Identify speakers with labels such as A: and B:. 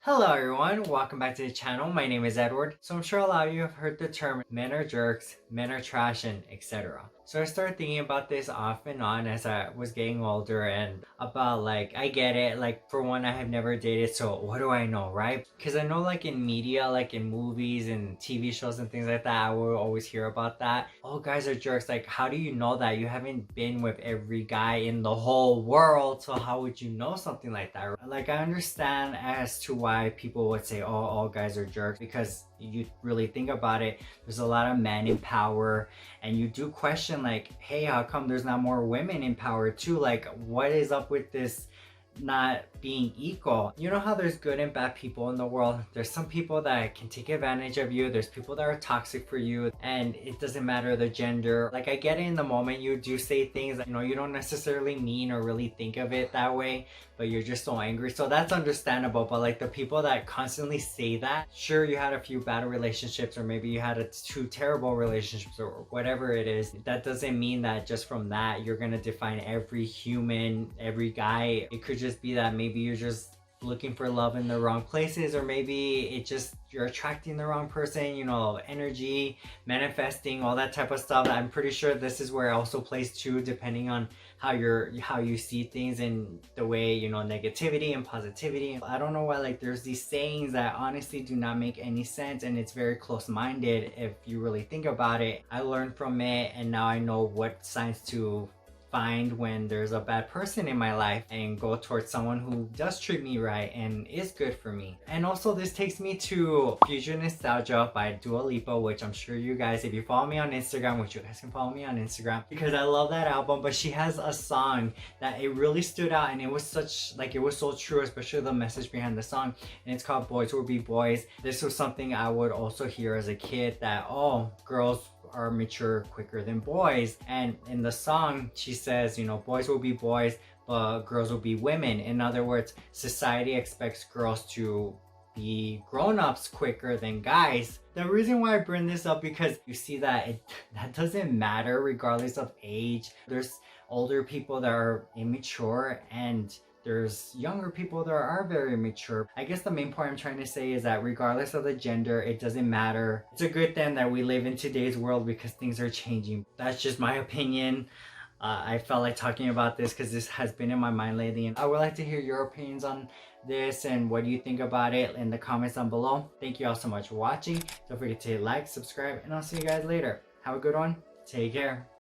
A: Hello everyone, welcome back to the channel. My name is Edward. So I'm sure a lot of you have heard the term men are jerks, men are trash, and etc. So I started thinking about this off and on as I was getting older and about I get it, for one I have never dated, so what do I know, right? Because I know in media, in movies and TV shows and things like that, I will always hear about that. Oh, guys are jerks. How do you know that? You haven't been with every guy in the whole world, so how would you know something like that? I understand as to why people would say, oh, all guys are jerks, because you really think about it, there's a lot of men in power, and you do question hey, how come there's not more women in power too? What is up with this not being equal? You know how there's good and bad people in the world. There's some people that can take advantage of you, there's people that are toxic for you, and it doesn't matter the gender. I get it, in the moment you do say things that you don't necessarily mean or really think of it that way, but you're just so angry, so that's understandable. But the people that constantly say that, sure, you had a few bad relationships, or maybe you had two terrible relationships, or whatever it is, that doesn't mean that just from that you're gonna define every human, every guy. It could just be that maybe you're just looking for love in the wrong places, or maybe it just you're attracting the wrong person, energy, manifesting, all that type of stuff. I'm pretty sure this is where it also plays too, depending on how you see things, and the way negativity and positivity. I don't know why there's these sayings that honestly do not make any sense, and it's very close-minded if you really think about it. I learned from it, and now I know what signs to find when there's a bad person in my life, and go towards someone who does treat me right and is good for me. And also, this takes me to Future Nostalgia by Dua Lipa, which I'm sure you guys, if you follow me on Instagram, which you guys can follow me on Instagram, because I love that album. But she has a song that it really stood out, and it was such it was so true, especially the message behind the song, and it's called Boys Will Be Boys. This was something I would also hear as a kid, that oh, girls are mature quicker than boys. And in the song she says, boys will be boys, but girls will be women. In other words, society expects girls to be grown-ups quicker than guys. The reason why I bring this up, because you see that that doesn't matter regardless of age. There's older people that are immature, and there's younger people that are very mature. I guess the main point I'm trying to say is that regardless of the gender, it doesn't matter. It's a good thing that we live in today's world, because things are changing. That's just my opinion. I felt like talking about this because this has been in my mind lately, and I would like to hear your opinions on this and what do you think about it in the comments down below. Thank you all so much for watching. Don't forget to hit like, subscribe, and I'll see you guys later. Have a good one. Take care.